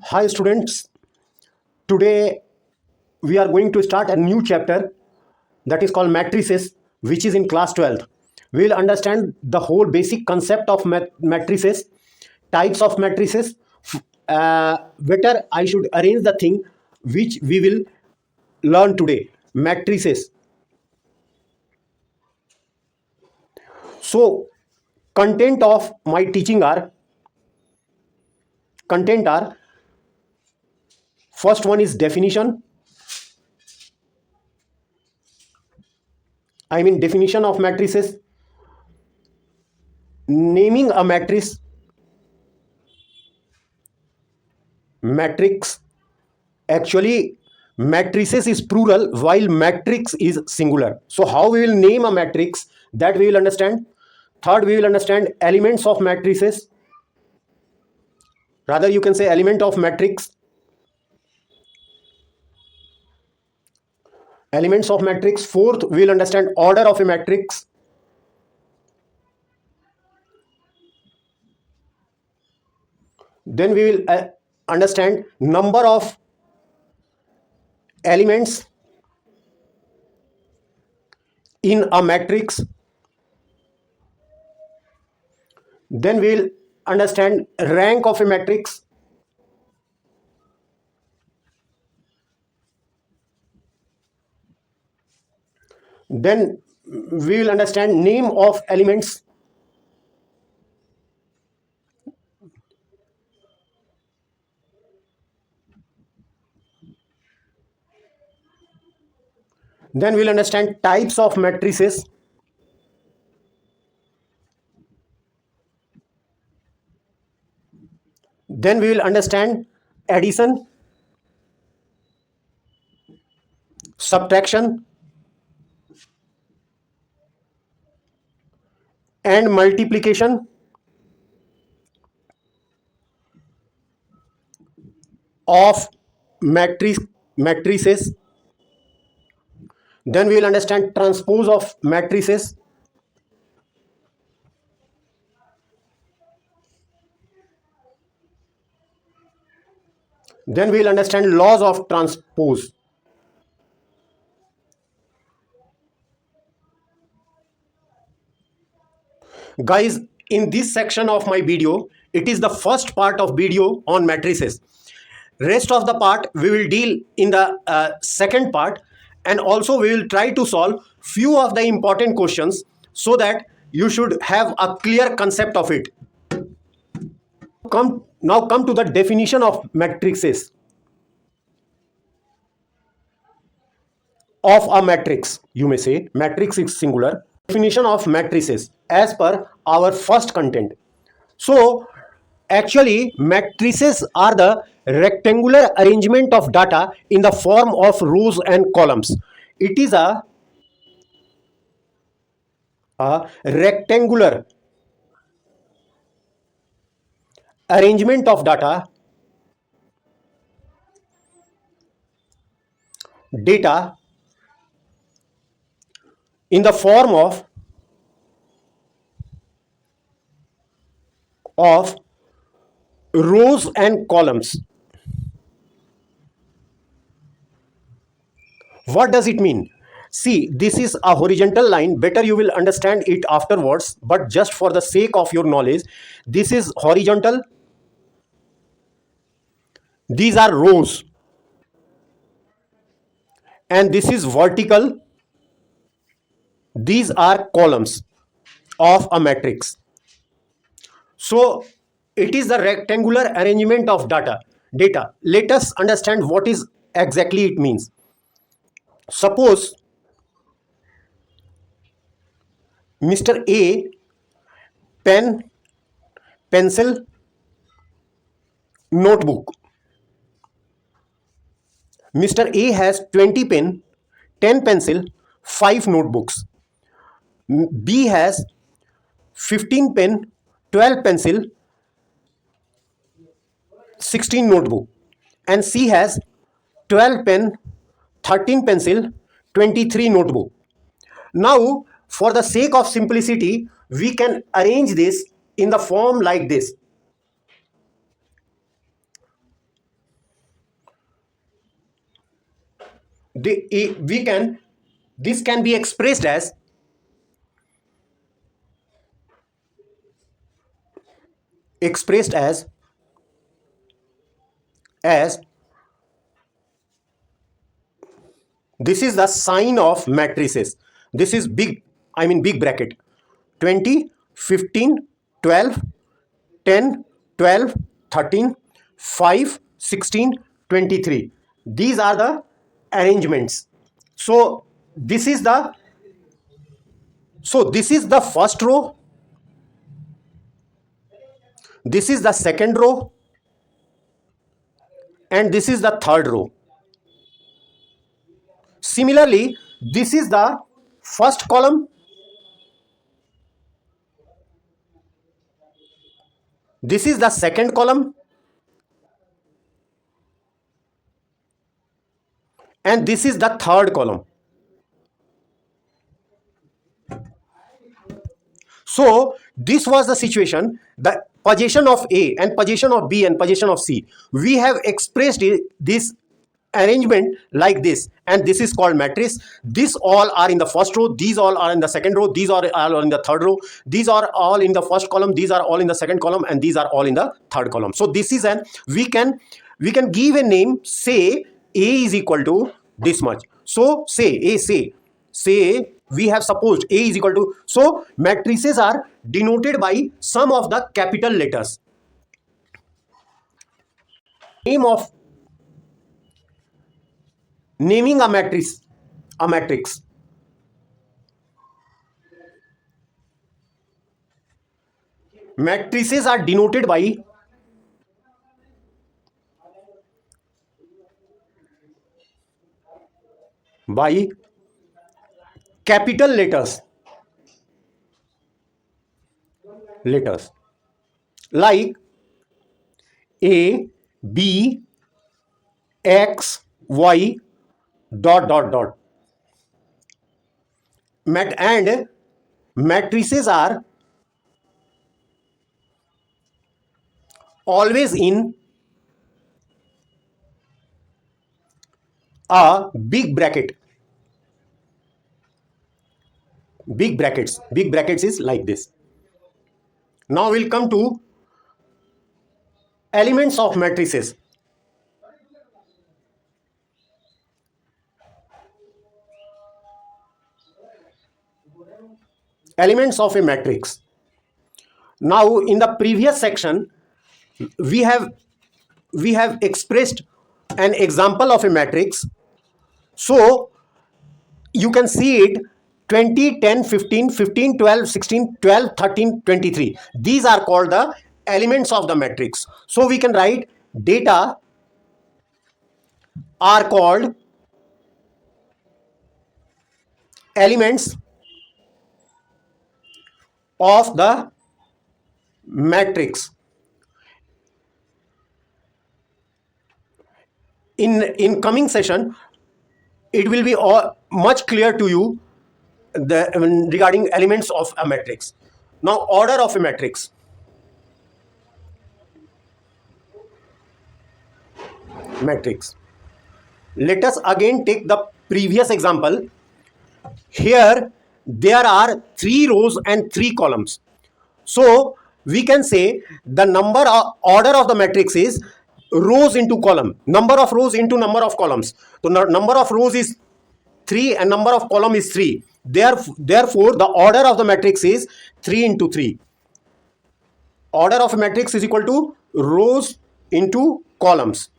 Hi students, today we are going to start a new chapter that is called matrices, which is in class 12th. We will understand the whole basic concept of matrices, types of matrices, better I should arrange the thing which we will learn today, matrices. So content of my teaching are, content are, first one is definition, definition of matrices, naming a matrix. Actually, matrices is plural while matrix is singular. So how we will name a matrix, that we will understand. Third, we will understand elements of matrices. Rather, you can say element of matrix. Elements of matrix. Fourth, we will understand order of a matrix. Then we will understand number of elements in a matrix. Then we will understand rank of a matrix. Then we will understand name of elements. Then we'll understand types of matrices. Then we will understand addition, subtraction, and multiplication of matrices. Then we will understand transpose of matrices. Then we will understand laws of transpose. Guys, in this section of my video, it is the first part of video on matrices. Rest of the part we will deal in the second part, and also we will try to solve few of the important questions so that you should have a clear concept of it. Come to the definition of matrices. Of a matrix, you may say matrix is singular. Definition of matrices as per our first content. So actually matrices are the rectangular arrangement of data in the form of rows and columns. It is a rectangular arrangement of data in the form of rows and columns. What does it mean? See, this is a horizontal line. Better you will understand it afterwards, but just for the sake of your knowledge, this is horizontal. These are rows. And this is vertical. These are columns of a matrix. So it is the rectangular arrangement of data. Let us understand what is exactly it means. Suppose Mr. A, pen, pencil, notebook. Mr. A has 20 pen, 10 pencil, 5 notebooks. B has 15 pen, 12 pencil, 16 notebook. And C has 12 pen, 13 pencil, 23 notebook. Now, for the sake of simplicity, we can arrange this in the form like this. this can be expressed as as this is the sign of matrices. This is big, I mean big bracket. 20, 15, 12, 10, 12, 13, 5, 16, 23. These are the arrangements. So this is the first row, this is the second row, and this is the third row. Similarly, this is the first column, this is the second column, and this is the third column. So this was the situation, the position of A and position of B and position of C. We have expressed this arrangement like this, and this is called matrix. These all are in the first row, these all are in the second row, these are all in the third row, these are all in the first column, these are all in the second column, and these are all in the third column. So this is an we can give a name, say A is equal to this much. So say we have supposed A is equal to, so matrices are denoted by some of the capital letters. Name of naming a matrix. Matrices are denoted by capital letters like A, B, X, Y, dot dot dot. And matrices are always in a big bracket. Big brackets is like this. Now we'll come to elements of matrices. Elements of a matrix. Now in the previous section we have expressed an example of a matrix. So you can see it 20, 10, 15, 15, 12, 16, 12, 13, 23. These are called the elements of the matrix. So we can write data are called elements of the matrix. In coming session it will be much clear to you regarding elements of a matrix. Now order of a matrix. Let us again take the previous example. Here there are 3 rows and 3 columns. So we can say the order of the matrix is rows into column, number of rows into number of columns. So number of rows is 3 and number of column is 3. Therefore the order of the matrix is 3 into 3. Order of a matrix is equal to rows into columns.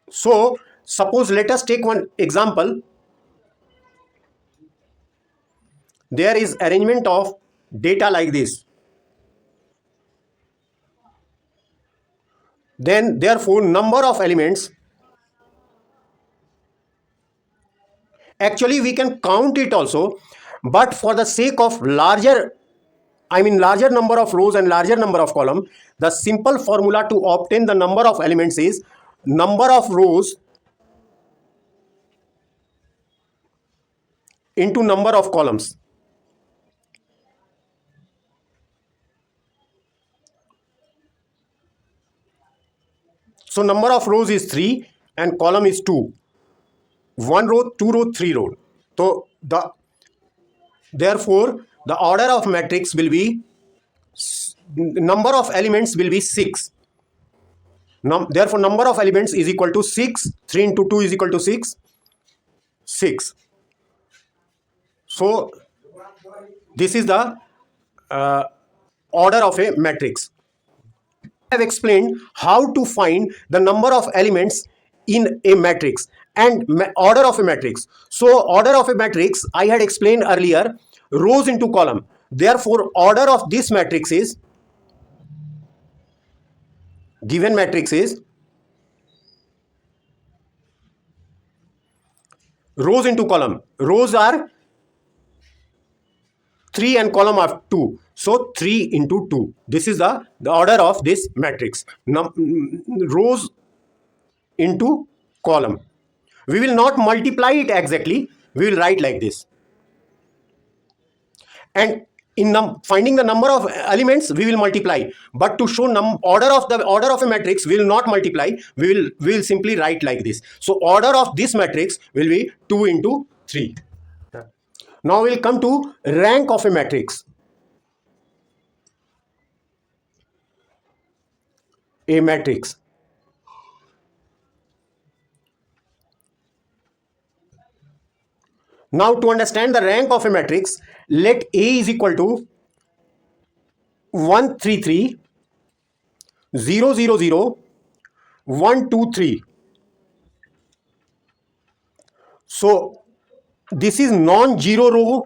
So suppose let us take one example. There is arrangement of data like this. Then therefore number of elements, actually we can count it also, but for the sake of larger number of rows and larger number of column, the simple formula to obtain the number of elements is number of rows into number of columns. So number of rows is 3 and column is 2. 1 row, 2 row, 3 row. So therefore the order of matrix will be, number of elements will be 6. Therefore number of elements is equal to 6. 3 into 2 is equal to 6. 6. So this is the order of a matrix. I have explained how to find the number of elements in a matrix and order of a matrix. So order of a matrix, I had explained earlier, rows into column. Therefore order of this matrix is, given matrix is rows into column. Rows are 3 and column are 2. So 3 into 2. This is the order of this matrix. Rows into column. We will not multiply it exactly. We will write like this. And in finding the number of elements, we will multiply. But to show order of a matrix, we will not multiply. We will simply write like this. So order of this matrix will be 2 into 3. Now we will come to rank of a matrix. A matrix. Now to understand the rank of a matrix, let A is equal to 1 3 3 0 0 0 1 2 3. So this is non-zero row.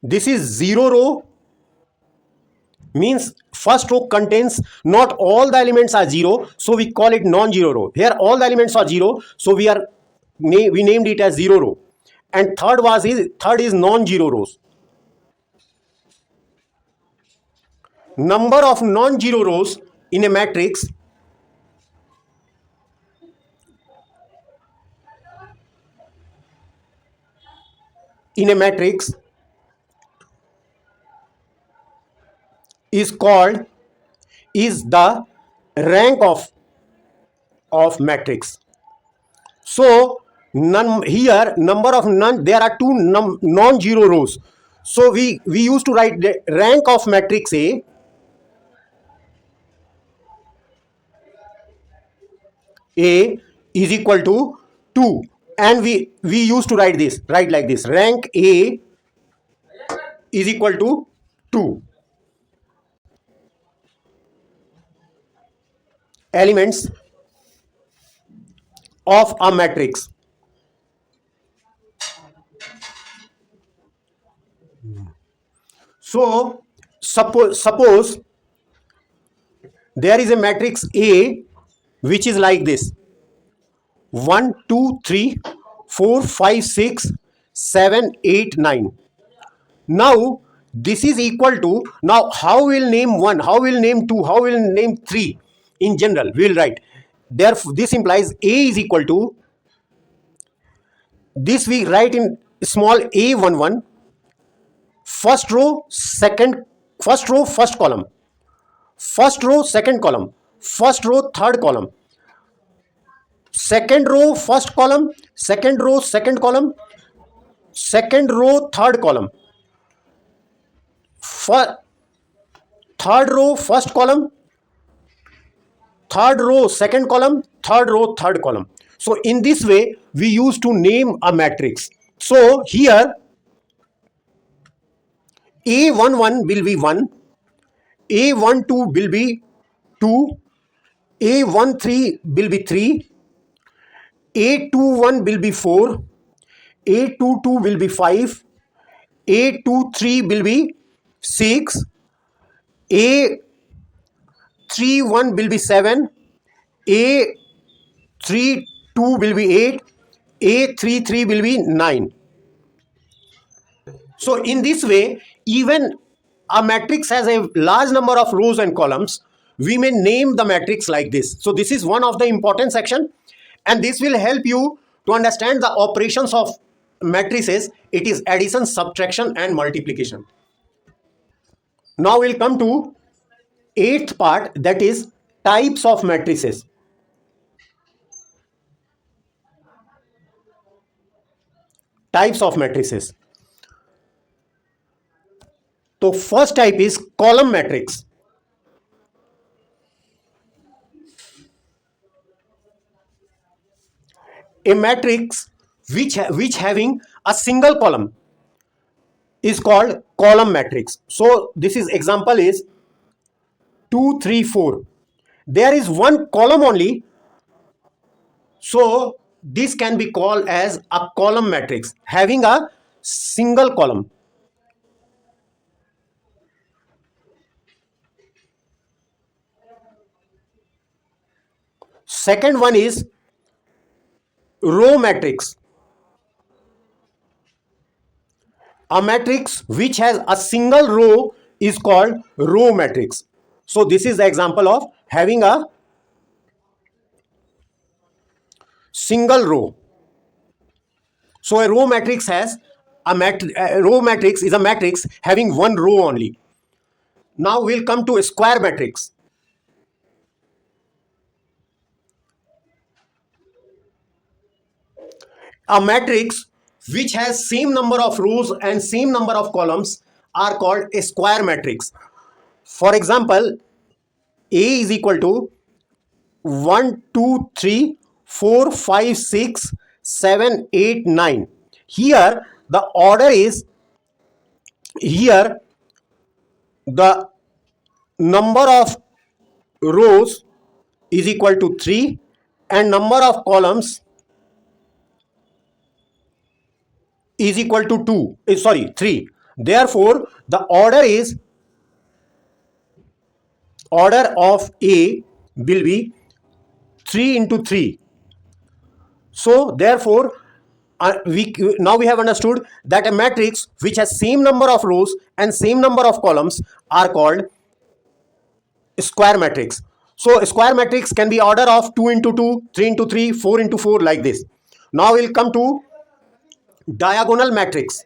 This is zero row. Means first row contains not all the elements are 0, so we call it non-zero row. Here all the elements are 0, so we named it as 0 row. And third is non-zero rows. Number of non-zero rows in a matrix is the rank of matrix. So here number of there are two non-zero rows. So we used to write the rank of matrix A is equal to 2, and we used to write like this, rank A is equal to 2 elements of a matrix. So suppose there is a matrix A which is like this: 1 2 3 4 5 6 7 8 9. Now this is equal to, now how will name 1, how will name 2, how will name 3? In general we will write, therefore this implies A is equal to, this we write in small a11, first row first column, first row second column, first row third column, second row first column, second row second column, second row third column, third row first column, third row second column, third row third column. So in this way we used to name a matrix. So here A11 will be 1, A12 will be 2, A13 will be 3, A21 will be 4, A22 will be 5, A23 will be 6, A31 will be 7, A32 will be 8, A33 will be 9. So in this way, even a matrix has a large number of rows and columns, we may name the matrix like this. So this is one of the important section, and this will help you to understand the operations of matrices. It is addition, subtraction and multiplication. Now we'll come to eighth part, that is types of matrices. Types of matrices. So first type is column matrix. A matrix which having a single column is called column matrix. So this is example is 2 3 4. There is one column only, so this can be called as a column matrix having a single column. Second one is row matrix. A matrix which has a single row is called row matrix. So this is the example of having a single row. So a row matrix has a row matrix is a matrix having one row only. Now we'll come to a square matrix. A matrix which has same number of rows and same number of columns are called a square matrix. For example, A is equal to 1 2 3 4 5 6 7 8 9. Here the order is, here the number of rows is equal to 3 and number of columns is equal to 2, sorry, 3. Therefore the order of A will be 3 into 3. So therefore we have understood that a matrix which has same number of rows and same number of columns are called square matrix. So a square matrix can be order of 2 into 2, 3 into 3, 4 into 4, like this. Now we'll come to diagonal matrix.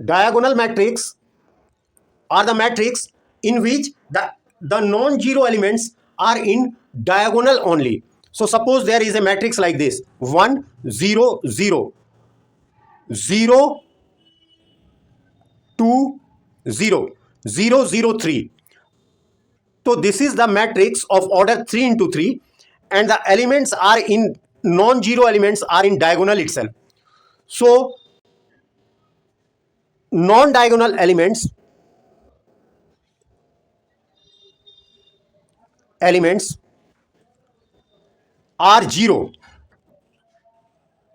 Diagonal matrix are the matrix in which the non-zero elements are in diagonal only. So suppose there is a matrix like this: 1 0 0 0 2 0 0 0 3. So this is the matrix of order 3 into 3, and the elements are in non-zero elements are in diagonal itself. So non-diagonal elements are 0.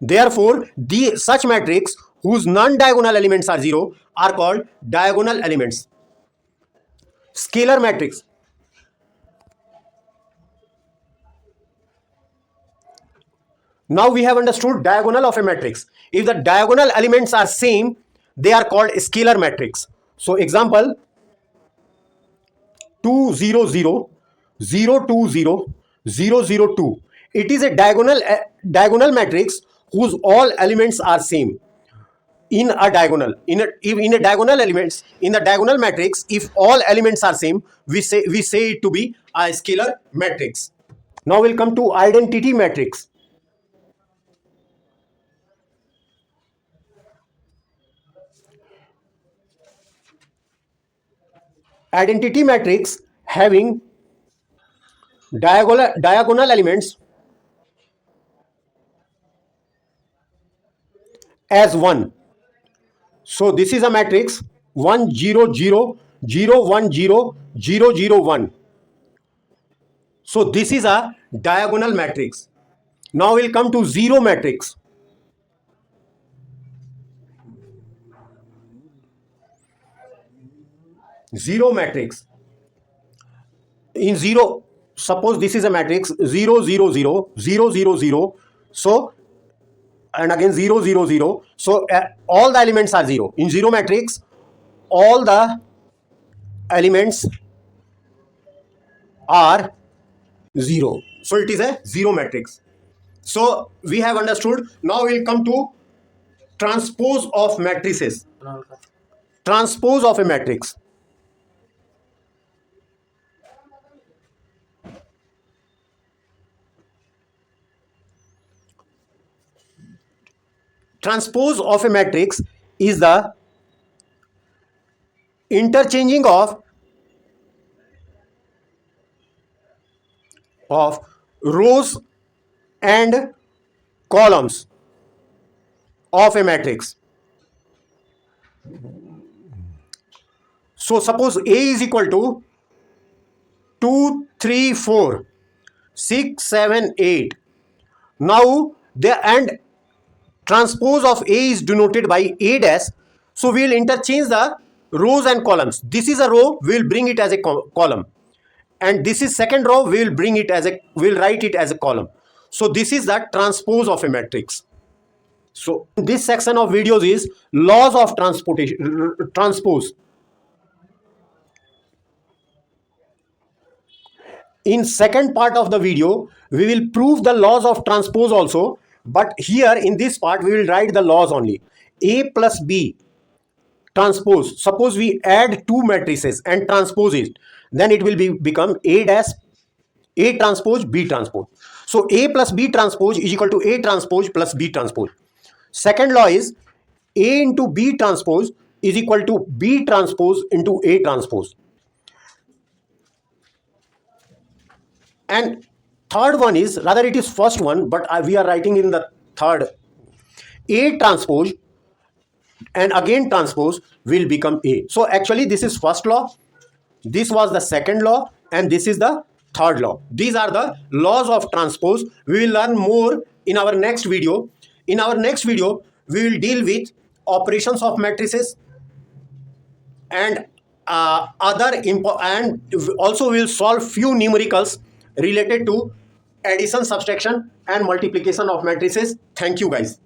Therefore the such matrix whose non-diagonal elements are 0 are called diagonal elements. Scalar matrix. Now we have understood diagonal of a matrix. If the diagonal elements are same, they are called scalar matrix. So example 2 0 0 0 2 0 0 0 2. It is a diagonal matrix whose all elements are same in a diagonal. In a diagonal elements, in the diagonal matrix, if all elements are same, we say it to be a scalar matrix. Now we'll come to identity matrix. Identity matrix having diagonal elements as 1. So this is a matrix 1 0 0 0 1 0 0 0 1. So this is a diagonal matrix. Now we'll come to zero matrix. Zero matrix. In zero, suppose this is a matrix 0 0 0 0 0 0. So and again 0 0 0. So all the elements are 0. In zero matrix, all the elements are 0. So it is a zero matrix. So we have understood. Now we'll come to transpose of matrices. Transpose of a matrix. Transpose of a matrix is the interchanging of rows and columns of a matrix. So suppose A is equal to 2, 3, 4, 6, 7, 8. Now the and transpose of A is denoted by A dash. So we will interchange the rows and columns. This is a row, we will bring it as a column. And this is second row, we will bring it as a, we will write it as a column. So this is the transpose of a matrix. So this section of videos is laws of transpose. In second part of the video, we will prove the laws of transpose also. But here in this part, we will write the laws only. A plus B transpose. Suppose we add two matrices and transpose it. Then it will become A dash A transpose B transpose. So A plus B transpose is equal to A transpose plus B transpose. Second law is A into B transpose is equal to B transpose into A transpose. And third one is, rather it is first one, but we are writing in the third. A transpose and again transpose will become A. So actually this is first law, this was the second law, and this is the third law. These are the laws of transpose. We will learn more in our next video. In our next video, we will deal with operations of matrices and and also we will solve few numericals related to addition, subtraction and multiplication of matrices. Thank you guys.